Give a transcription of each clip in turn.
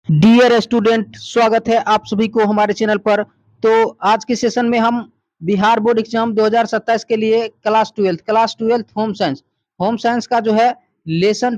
Dear student, स्वागत है आप सभी को हमारे चैनल पर। तो आज के सेशन में हम बिहार बोर्ड एग्जाम 2027 के लिए क्लास ट्वेल्थ होम साइंस का जो है लेसन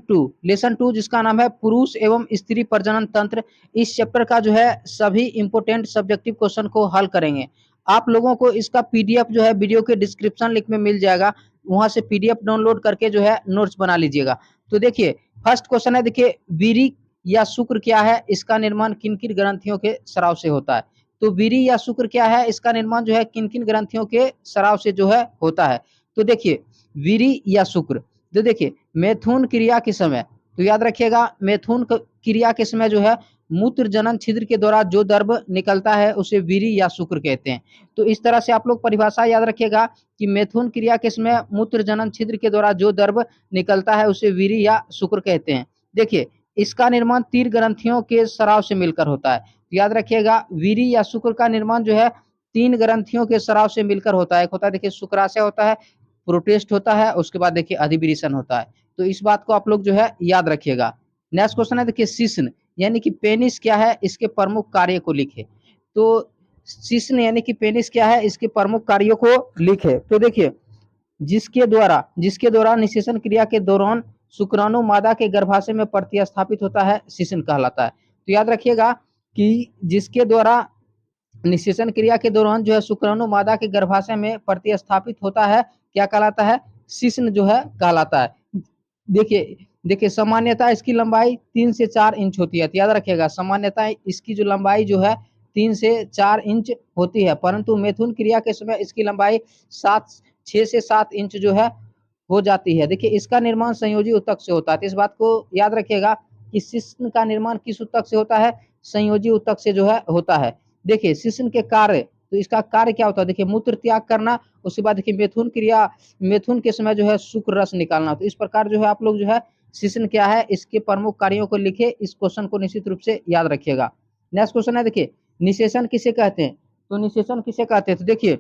टू जिसका नाम है पुरुष एवं स्त्री प्रजनन तंत्र, इस चैप्टर का जो है सभी इंपोर्टेंट सब्जेक्टिव क्वेश्चन को हल करेंगे। आप लोगों को इसका पीडीएफ जो है वीडियो के डिस्क्रिप्शन लिंक में मिल जाएगा, वहां से पीडीएफ डाउनलोड करके जो है नोट्स बना लीजिएगा। तो देखिए, फर्स्ट क्वेश्चन है, देखिए, वीरी या शुक्र क्या है, इसका निर्माण किन किन ग्रंथियों के स्राव से होता है। तो वीरी या शुक्र क्या है, इसका निर्माण जो है किन किन ग्रंथियों के स्राव से जो है होता है। तो देखिए, वीरी या शुक्र, तो देखिए मैथुन क्रिया के समय, तो याद रखिएगा मैथुन क्रिया के समय जो है मूत्र जनन छिद्र के द्वारा जो द्रव निकलता है उसे वीरी या शुक्र कहते हैं। तो इस तरह से आप लोग परिभाषा याद रखिएगा कि मैथुन क्रिया के समय मूत्र जनन छिद्र के द्वारा जो द्रव निकलता है उसे वीरी या शुक्र कहते हैं। देखिए, इसका निर्माण तीन ग्रंथियों के स्राव से मिलकर होता है। तो याद रखिएगा, वीरी या शुक्र का निर्माण जो है तीन ग्रंथियों के स्राव से मिलकर होता है। एक होता है, देखिए, शुक्राशय होता है, प्रोटेस्ट होता है, उसके बाद देखिए अधिवृषण होता है। तो इस बात को आप लोग जो है याद रखिएगा। नेक्स्ट क्वेश्चन है, देखिए, शिश्न यानी कि पेनिस क्या है, इसके प्रमुख कार्य को लिखे। तो शिश्न यानी कि पेनिस क्या है, इसके प्रमुख कार्यों को लिखे। तो देखिए, जिसके द्वारा निषेचन क्रिया के दौरान शुक्राणु मादा के गर्भाशय में प्रतिस्थापित होता है, शिश्न कहलाता है। तो याद रखिएगा कि जिसके द्वारा निषेचन क्रिया के दौरान जो है शुक्राणु मादा के गर्भाशय में प्रतिस्थापित होता है, क्या कहलाता है, शिश्न जो है कहलाता है। देखिए देखिए, सामान्यतः इसकी लंबाई 3 से 4 इंच होती है। तो याद रखिएगा, सामान्यतः इसकी जो लंबाई जो है 3 से 4 इंच होती है, परंतु मैथुन क्रिया के समय इसकी लंबाई 6 से 7 इंच जो है हो जाती है। देखिए, इसका निर्माण संयोजी ऊतक से होता है। तो इस बात को याद रखिएगा कि शिश्न का निर्माण किस ऊतक से होता है, संयोजी ऊतक से जो है होता है। देखिए, शिश्न के कार्य, तो इसका कार्य क्या होता है, देखिए, मूत्र त्याग करना, उसके बाद देखिए मैथुन के समय जो है शुक्र रस निकालना। तो इस प्रकार जो है आप लोग जो है शिश्न क्या है, इसके प्रमुख कार्यों को लिखे। इस क्वेश्चन को निश्चित रूप से याद रखिएगा। नेक्स्ट क्वेश्चन है, देखिए, निषेचन किसे कहते हैं। तो निषेचन किसे कहते हैं, तो देखिए,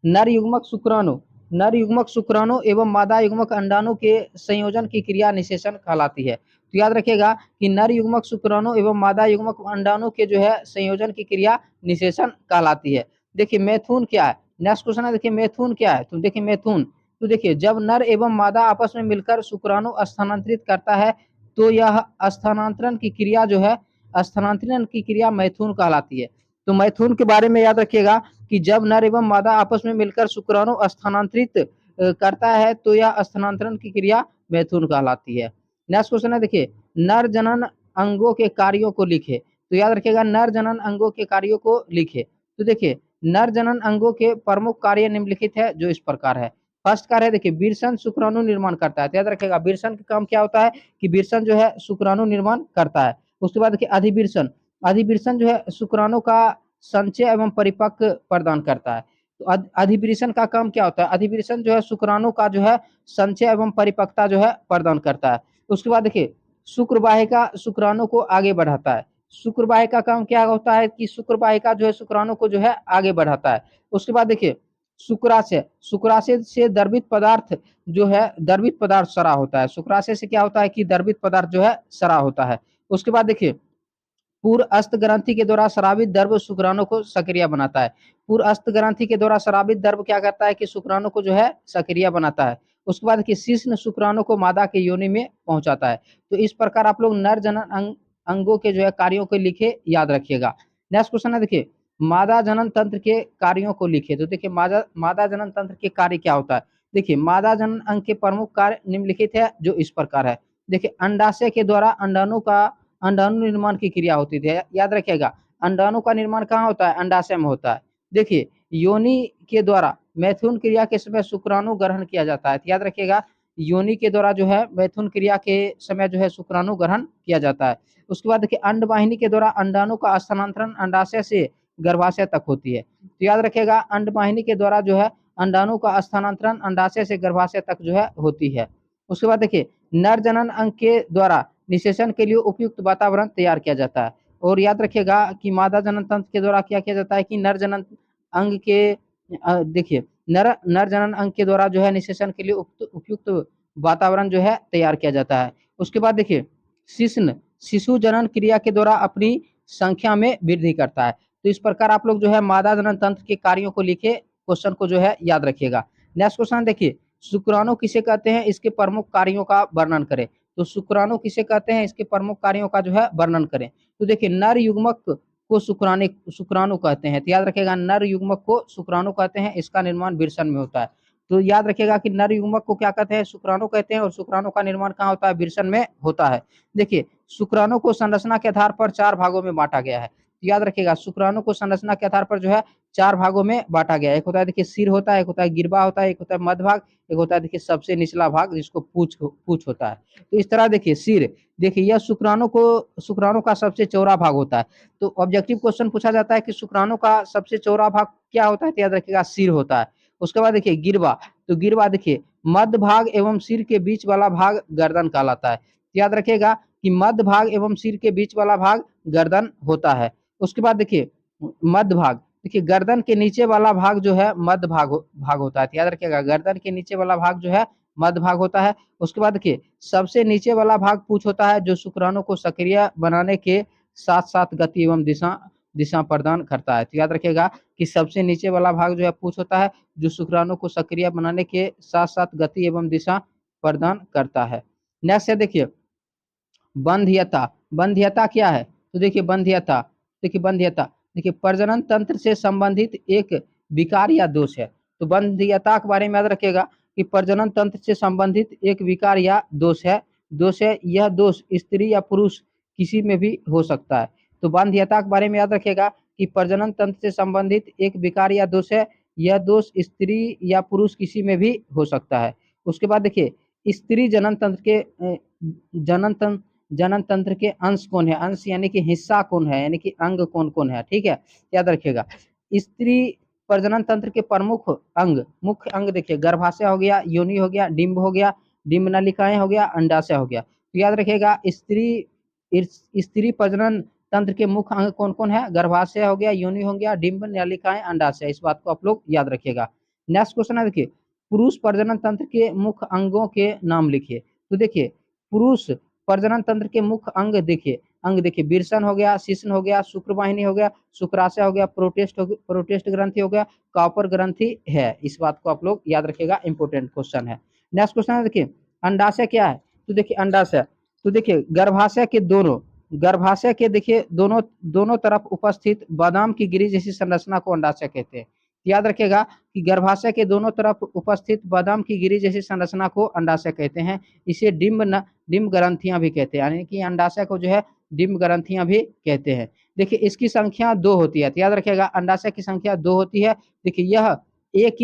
नर युग्मक शुक्राणु नर युग्मक शुक्राणु एवं मादा युग्मक अंडाणु के संयोजन की क्रिया निषेचन कहलाती है। तो याद रखिएगा कि नर युग्मक शुक्राणु एवं मादा युग्मक अंडाणु के जो है संयोजन की क्रिया निषेचन कहलाती है। देखिए, मैथुन क्या है, नेक्स्ट क्वेश्चन है, देखिए, मैथुन क्या है। तो देखिए, मैथुन, तो देखिए, जब नर एवं मादा आपस में मिलकर शुक्राणु स्थानांतरित करता है तो यह स्थानांतरण की क्रिया जो है स्थानांतरण की क्रिया मैथुन कहलाती है। तो मैथुन के बारे में याद रखिएगा कि जब नर एवं मादा आपस में मिलकर शुक्राणु स्थानांतरित करता है तो यह स्थानांतरण की क्रिया मैथुन कहलाती है। नेक्स्ट क्वेश्चन है, देखिए, नर जनन अंगों के कार्यों को लिखे। तो याद रखिएगा, नर जनन अंगों के कार्यों को लिखे। तो देखिए, नर जनन अंगों के प्रमुख कार्य निम्नलिखित है, जो इस प्रकार है। फर्स्ट कार्य है, देखिए, वृषण शुक्राणु निर्माण करता है। तो याद रखिएगा, वृषण का काम क्या होता है कि वृषण जो है शुक्राणु निर्माण करता है। उसके बाद देखिए, अधिवृषण अधिवृषण जो है शुक्राणु का संचय एवं परिपक्व प्रदान करता है। तो अधिवृषण का काम क्या होता है, अधिवृषण जो है शुक्राणु का जो है संचय एवं परिपक्वता जो है प्रदान करता है। उसके बाद देखिए, शुक्र वाहिका शुक्राणु को आगे बढ़ाता है। शुक्र वाहिका का काम क्या होता है कि शुक्र वाहिका जो है शुक्राणु को जो है आगे बढ़ाता है। उसके बाद देखिए, शुक्राशय शुक्राशय से द्रवित पदार्थ जो है द्रवित पदार्थ सरा होता है। शुक्राशय से क्या होता है कि द्रवित पदार्थ जो है सरा होता है। उसके बाद देखिए, पूर्व अस्त ग्रंथि के द्वारा स्रावित द्रव शुक्राणु को सक्रिय बनाता है। पूर्व अस्त ग्रंथि के द्वारा स्रावित द्रव क्या करता है कि शुक्राणु को जो है सक्रिय बनाता है। उसके बाद कि शिश्न शुक्राणु को मादा के योनि में पहुंचाता है। तो इस प्रकार आप लोग नर जनन अंगों के जो है कार्यों को लिखे, याद रखिएगा। नेक्स्ट क्वेश्चन है, देखिए, मादा जनन तंत्र के कार्यों को लिखे। तो देखिए, मादा जनन तंत्र के कार्य क्या होता है। देखिए, मादा जनन अंग के प्रमुख कार्य निम्नलिखित है, जो इस प्रकार है। देखिए, अंडाशय के द्वारा अंडाणु निर्माण की क्रिया होती थी। याद रखिएगा, अंडाणु का निर्माण कहाँ होता है, अंडाशय में होता है। देखिए, योनि के द्वारा मैथुन क्रिया के समय शुक्राणु ग्रहण किया जाता है। तो याद रखिएगा, योनि के द्वारा जो है मैथुन क्रिया के समय जो है शुक्राणु ग्रहण किया जाता है। उसके बाद देखिए, अंड वाहिनी के द्वारा अंडाणु का स्थानांतरण अंडाशय से गर्भाशय तक होती है। तो याद रखिएगा, अंड वाहिनी के द्वारा जो है अंडाणु का स्थानांतरण अंडाशय से गर्भाशय तक जो है होती है। उसके बाद देखिए, नर जनन अंग के द्वारा निषेचन के लिए उपयुक्त वातावरण तैयार किया जाता है। और याद रखिएगा कि मादा जनन तंत्र के द्वारा क्या किया जाता है कि नर जनन अंग के देखिए, नर जनन अंग के द्वारा जो है निषेचन के लिए उपयुक्त वातावरण जो है तैयार किया जाता है। उसके बाद देखिए, शिश्न शिशु जनन क्रिया के द्वारा अपनी संख्या में वृद्धि करता है। तो इस प्रकार आप लोग जो है मादा जनन तंत्र के कार्यों को लिखे, क्वेश्चन को जो है याद रखिएगा। नेक्स्ट क्वेश्चन देखिए, शुक्राणु किसे कहते हैं, इसके प्रमुख कार्यों का वर्णन करें। तो शुक्राणु किसे कहते हैं, इसके प्रमुख कार्यों का जो है वर्णन करें। तो देखिए नर युग्मक को शुक्राणु कहते हैं। तो याद रखिएगा नर युग्मक को शुक्राणु कहते हैं, इसका निर्माण वृषण में होता है। तो याद रखिएगा कि नर युग्मक को क्या कहते हैं, शुक्राणु कहते हैं, और शुक्राणु का निर्माण कहाँ होता है, वृषण में होता है। देखिए शुक्राणु को संरचना के आधार पर 4 भागों में बांटा गया है। याद रखिएगा शुक्राणु को संरचना के आधार पर जो है 4 भागों में बांटा गया है। एक होता है देखिए सिर होता है, एक होता है गिरबा होता है, एक होता है मध्य भाग, एक होता है देखिए सबसे निचला भाग जिसको पूछ होता है। तो इस तरह देखिए सिर, देखिए यह शुक्राणु का सबसे चौड़ा भाग होता है। तो ऑब्जेक्टिव क्वेश्चन पूछा जाता है कि शुक्राणु का सबसे चौड़ा भाग क्या होता है, तो याद रखिएगा सिर होता है। उसके बाद देखिए गिरबा, तो गिरबा देखिए मध्य भाग एवं सिर के बीच वाला भाग गर्दन कहलाता है। याद रखिएगा कि मध्य भाग एवं सिर के बीच वाला भाग गर्दन होता है। उसके बाद देखिए मध्य भाग, देखिए गर्दन के नीचे वाला भाग जो है मध्य भाग होता है। याद रखिएगा गर्दन के नीचे वाला भाग जो है मध्य भाग होता है। उसके बाद देखिए सबसे नीचे वाला भाग पूछ होता है, जो शुक्राणु को सक्रिय बनाने के साथ साथ गति एवं दिशा दिशा प्रदान करता है। तो याद रखिएगा कि सबसे नीचे वाला भाग जो है पूछ होता है, जो शुक्राणु को सक्रिय बनाने के साथ साथ गति एवं दिशा प्रदान करता है। नेक्स्ट है देखिए बंध्यता। बंध्यता क्या है, तो देखिए बंध्यता देखिए प्रजनन तंत्र से संबंधित एक विकार या दोष है। तो बंध्यता के बारे में याद रखिएगा कि प्रजनन तंत्र से संबंधित एक विकार या दोष है। यह दोष स्त्री या पुरुष किसी में भी हो सकता है। तो बंध्यता के बारे में याद रखिएगा कि प्रजनन तंत्र से संबंधित एक विकार या दोष है, यह दोष स्त्री या पुरुष किसी में भी हो सकता है। उसके बाद देखिए स्त्री जनन तंत्र के जनन तंत्र के अंश कौन है, अंश यानी कि हिस्सा कौन है, यानी कि अंग कौन कौन है, ठीक है। याद रखिएगा स्त्री प्रजनन तंत्र के प्रमुख मुख्य अंग देखिए गर्भाशय हो गया, योनि हो गया, डिंब हो गया, डिंब नलिकाएं हो गया, अंडाशय हो गया। तो याद रखिएगा स्त्री प्रजनन तंत्र के मुख्य अंग कौन कौन है, गर्भाशय हो गया, योनि हो गया, डिंब नलिकाएं, अंडाशय। इस बात को आप लोग याद रखिएगा। नेक्स्ट क्वेश्चन है देखिए पुरुष प्रजनन तंत्र के मुख्य अंगों के नाम लिखिए। तो देखिए पुरुष प्रजनन तंत्र के मुख्य अंग देखिए वृषण हो गया, शिश्न हो गया, शुक्रवाहिनी हो गया, शुक्राशय हो गया, प्रोटेस्ट ग्रंथि हो गया, कॉपर ग्रंथि है। इस बात को आप लोग याद रखिएगा, इंपोर्टेंट क्वेश्चन है। नेक्स्ट क्वेश्चन है देखिए अंडाशय क्या है, तो देखिए अंडाशय, तो देखिए गर्भाशय के देखिए दोनों तरफ उपस्थित बादाम की गिरी जैसी संरचना को अंडाशय कहते हैं। याद रखिएगा कि गर्भाशय के दोनों तरफ उपस्थित बादाम की गिरी जैसी संरचना को अंडाशय कहते हैं। इसे डिंब ग्रंथियां भी कहते हैं, यानी कि अंडाशय को जो है डिंब ग्रंथियां भी कहते हैं। देखिए इसकी संख्या 2 होती है। तो याद रखिएगा अंडाशय की संख्या 2 होती है। देखिए यह 1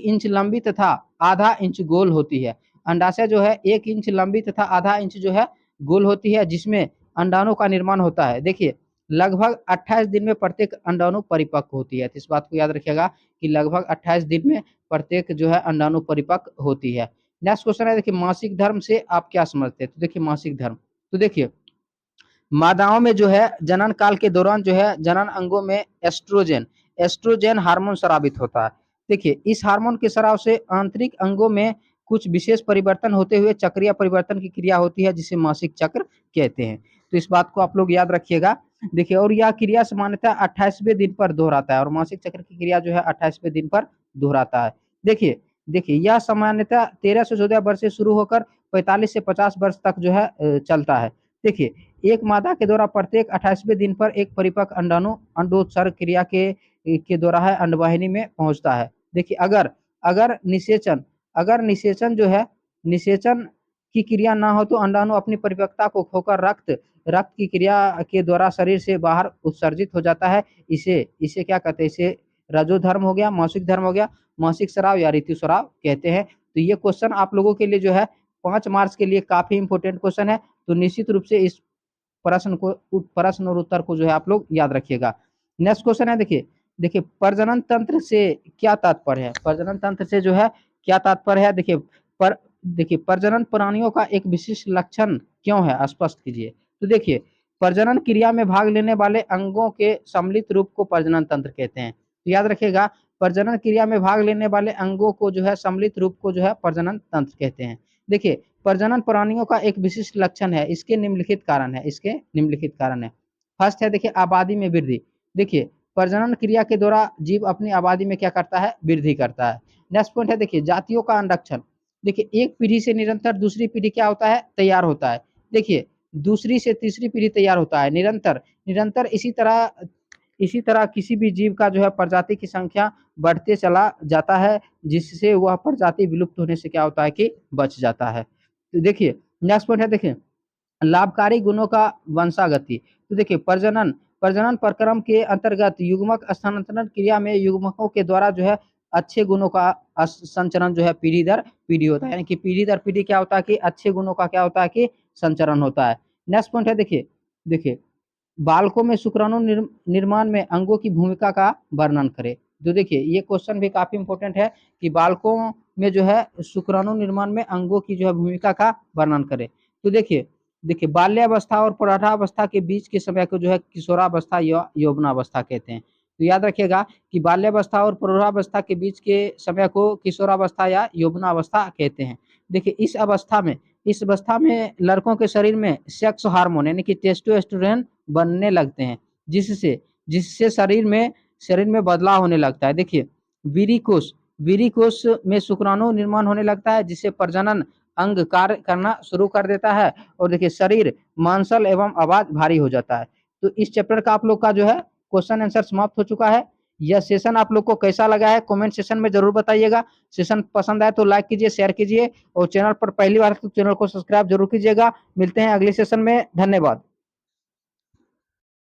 इंच लंबी तथा आधा इंच गोल होती है। अंडाशय जो है 1 इंच लंबी तथा आधा इंच जो है गोल होती है, जिसमें अंडाणु का निर्माण होता है। देखिए लगभग 28 दिन में प्रत्येक अंडाणु परिपक्व होती है। तो इस बात को याद रखिएगा कि लगभग 28 दिन में प्रत्येक जो है अंडाणु परिपक्व होती है। नेक्स्ट क्वेश्चन है देखिए मासिक धर्म से आप क्या समझते हैं। तो देखिए मासिक धर्म, तो देखिए मादाओं में जो है जनन काल के दौरान जो है जनन अंगों में एस्ट्रोजन हार्मोन स्रावित होता है। देखिए इस हार्मोन के स्राव से आंतरिक अंगों में कुछ विशेष परिवर्तन होते हुए चक्रीय परिवर्तन की क्रिया होती है, जिसे मासिक चक्र कहते हैं। तो इस बात को आप लोग याद रखिएगा। देखिए और यह क्रिया सामान्यतः 28वें दिन पर दोहराता है, और मासिक चक्र की क्रिया जो है 28वें दिन पर दोहराता है। देखिए देखिए यह सामान्यतः 13 से 14 वर्ष से शुरू होकर 45 से 50 वर्ष तक जो है चलता है। देखिए एक मादा के द्वारा प्रत्येक 28वें दिन पर एक परिपक्व अंडाणु अंडोत्सर्ग क्रिया के द्वारा है अंडवाहिनी में पहुंचता है। देखिए अगर अगर निषेचन अगर निषेचन जो है निषेचन की क्रिया ना हो तो अंडाणु अपनी परिपक्वता को खोकर रक्त की क्रिया के द्वारा शरीर से बाहर उत्सर्जित हो जाता है। इसे इसे क्या कहते हैं, इसे रजोधर्म हो गया, मासिक धर्म हो गया, मासिक स्राव या ऋतुस्राव कहते हैं। तो ये क्वेश्चन आप लोगों के लिए जो है 5 मार्च के लिए काफी इंपोर्टेंट क्वेश्चन है। तो निश्चित रूप से इस प्रश्न और उत्तर को जो है आप लोग याद रखिएगा। नेक्स्ट क्वेश्चन है देखिए प्रजनन तंत्र से क्या तात्पर्य है, प्रजनन तंत्र से जो है क्या तात्पर्य है। देखिए प्रजनन प्राणियों का एक विशिष्ट लक्षण क्यों है, स्पष्ट कीजिए। तो देखिए प्रजनन क्रिया में भाग लेने वाले अंगों के सम्मिलित रूप को प्रजनन तंत्र कहते हैं। तो याद रखिएगा प्रजनन क्रिया में भाग लेने वाले अंगों को जो है सम्मिलित रूप को जो है प्रजनन तंत्र कहते हैं। देखिए प्रजनन प्राणियों का एक विशिष्ट लक्षण है, इसके निम्नलिखित कारण है, इसके निम्नलिखित कारण है। फर्स्ट है देखिए आबादी में वृद्धि। देखिए प्रजनन क्रिया के द्वारा जीव अपनी आबादी में क्या करता है, वृद्धि करता है। नेक्स्ट पॉइंट है देखिए जातियों का अंरक्षण। देखिए एक पीढ़ी से निरंतर दूसरी पीढ़ी क्या होता है, तैयार होता है। देखिए दूसरी से तीसरी पीढ़ी तैयार होता है निरंतर निरंतर इसी तरह किसी भी जीव का जो है प्रजाति की संख्या बढ़ते चला जाता है, जिससे वह प्रजाति विलुप्त होने से क्या होता है कि बच जाता है। तो देखिए नेक्स्ट पॉइंट है देखिए लाभकारी गुणों का वंशागति। तो देखिए प्रजनन प्रजनन प्रक्रम के अंतर्गत युग्मक स्थानांतरण क्रिया में युग्मकों के द्वारा जो है अच्छे गुणों का संचरण जो है पीढ़ी दर पीढ़ी होता है, यानी कि पीढ़ी दर पीढ़ी क्या होता है कि अच्छे गुणों का क्या होता है कि संचरण होता है। नेक्स्ट पॉइंट है देखिए देखिए बालकों में शुक्राणु निर्माण में अंगों की भूमिका का वर्णन करें। तो देखिए ये क्वेश्चन भी काफी इंपॉर्टेंट है कि बालकों में जो है शुक्राणु निर्माण में अंगों की जो है भूमिका का वर्णन करें। तो देखिए देखिए बाल्यावस्था और प्रौढ़ावस्था के बीच के समय को जो है किशोरावस्था या यौवनावस्था कहते हैं। तो याद रखिएगा कि बाल्यावस्था और प्रौढ़ावस्था के बीच के समय को किशोरावस्था या यौवनावस्था कहते हैं। देखिए इस अवस्था में लड़कों के शरीर में सेक्स हार्मोन यानी कि टेस्टोस्टेरोन बनने लगते हैं, जिससे जिससे शरीर में बदलाव होने लगता है। देखिए वीरी कोश में शुक्राणु निर्माण होने लगता है, जिससे प्रजनन अंग कार्य करना शुरू कर देता है और देखिए शरीर मांसल एवं आवाज भारी हो जाता है। तो इस चैप्टर का आप लोग का जो है क्वेश्चन आंसर समाप्त हो चुका है। यह सेशन आप लोग को कैसा लगा है कमेंट सेशन में जरूर बताइएगा। सेशन पसंद आए तो लाइक कीजिए, शेयर कीजिए और चैनल पर पहली बार तो चैनल को सब्सक्राइब जरूर कीजिएगा। मिलते हैं अगले सेशन में, धन्यवाद।